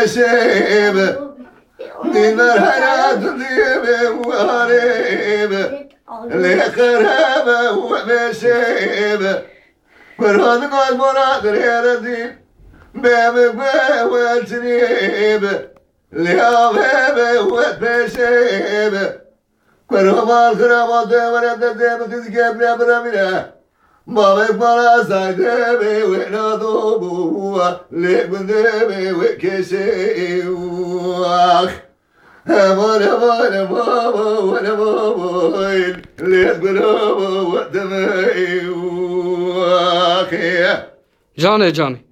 بشيب دينار حياة ديب وغريب لقرب وبشيب فرهد قد مراد الهردين بابك والتنيب لأغيب وبشيب فرهد الخرابات ورد الدين تذكب لبرمنا بابك بلا سايدبي وينادوبوا لبندبي وكشيوخ أمان أمان أمان أمان ليتقلوبوا ودميوخ جاني جاني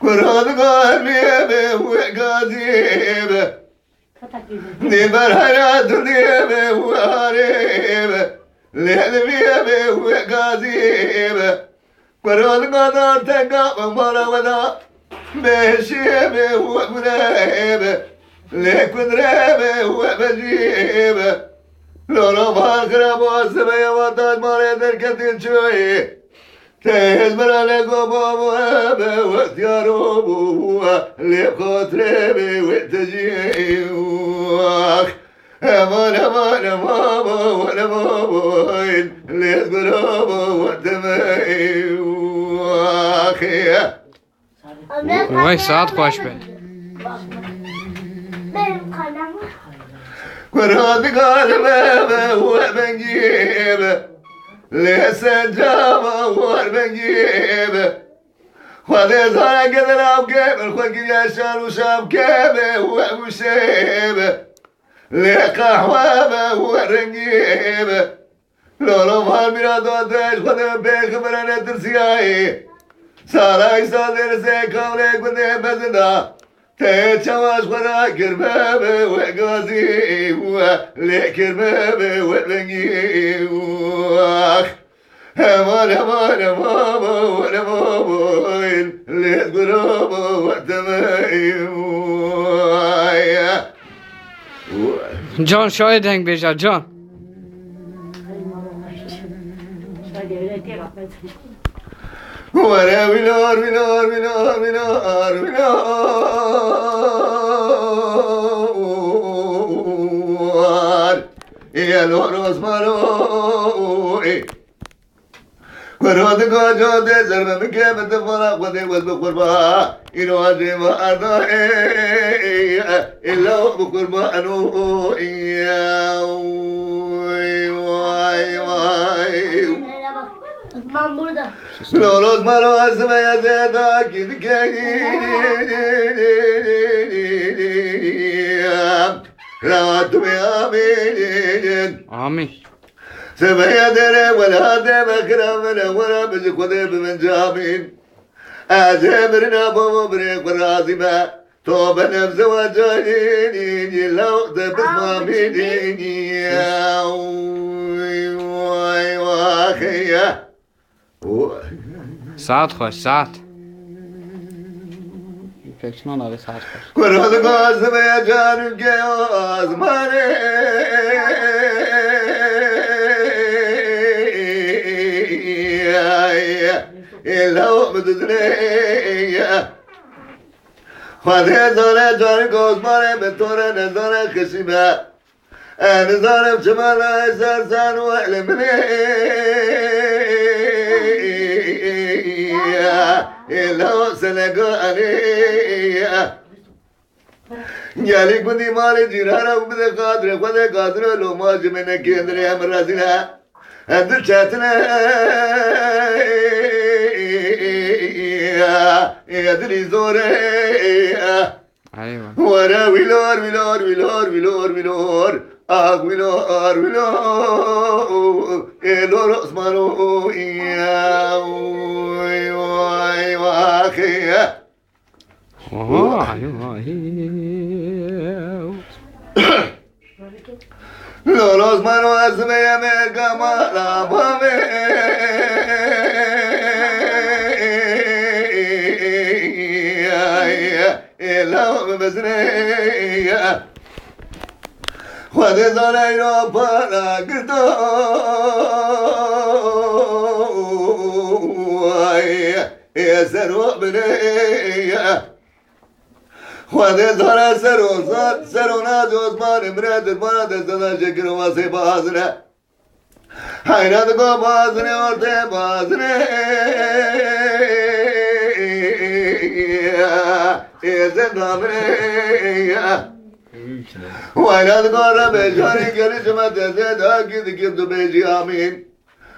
قرآن قلبي وقديم نبر حياة نيبة وغريبة لهلبيبة وقديمة قرآن قدر تقام مرة ولا بشيبة وقريبة لقدريبة وبجيبة لو رفع الخراب والسبية وطاج مرة دركتين شوي تهز برالكو بابوها واختياروبوها لقطربي وتجيوخ أمان أمان أمان أمان ليزقلوبو وتميوخ وای ساعت خوش به قرآن قلبه وبنجيبه لسه جابه واربنجيبه خذ زارا قدر أبقيبه الخلق يشان وشاب كيبه ومشيبه لقحوابه ورنجيبه لولو فالميراد ودرش خذ بيخ برانة ترسيائي سارا يصادر سيكاوليك بده بزنده تشواش خدا كربابه وقازي لكربابه وبنجي واخ امان امان امان امان لتقلوبه وتماي جان شاید هنگ بیجا جان ولا ولار ولار ولار ولار ولار يا لورس مالو قرود قاجود زرم مكيب تفرق ودي والبقربا إنو هدي ما أرضى إلا بقربا أنو إيا واي واي واي Ben burada. Lolos malos veya zeda rahat ve amin. آمین سبيا دري ولا دم كرامنا ولا بزكود بمن جامين أجبرنا بمبرك ورازمة توب نفس وجاهين لو دبس مامين يا واي واخيا ساعت خوش ساعت فکرشنان آره ساعت خوش قرآن قاسم يا جانب كياز ماني إلا بدني خذي زارة جانب قوس ماني بطورة نزارة خشبة أنا زارة بشمالة إسار سان وعلمني إلا سلقاني جالك بدي مالي جيرانا وبدي قادر لو ما جمنا كندري أمر راسنا أنت شاتنا يدري زوري ايوه ورا ويلور ويلور ويلور ويلور ويلور ويلور ويلور إلور اسمانو يا وي وي واخي ايوه لور اسمانو اسمي امريكا مالا بامي إلا بزني خذ زاري ربنا قدو سرو بنيه خواده زاره سرو ناز عثمان امرد مرد زده شکر واسه بازنه حیرت گو بازنه ارده بازنه زندامنه وحیرت گو ربه جاری کرشمت زده کد تو بیجی آمین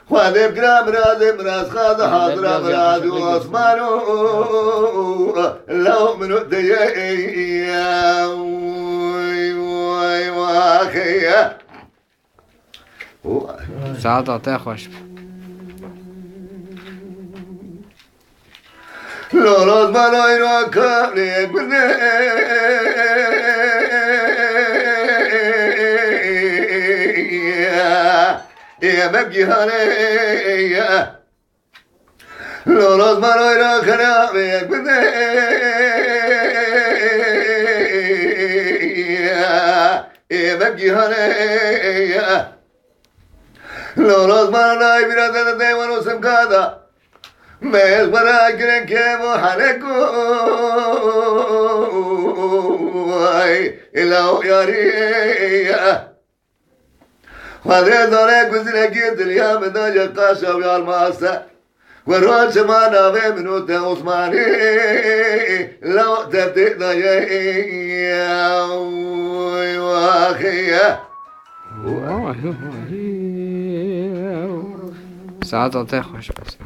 خواده بکرم راز خواده حاضر مراد عثمانو لو منو دیه وای واخیه سعادت خوش لولاز منای را کاری بنه مبگیهانه لولاز منای را کاری بنه مبگیهانه لولاز منای بیرده دیوانو سمکادا میز برای کرن که محنکو الهو یاری خواده داره گزینه که دنیا مداجه قاشا بیال ماسه و روش ما نوه منوت عثمانی لو تبتیق دایه واخیه سعادت خوش بس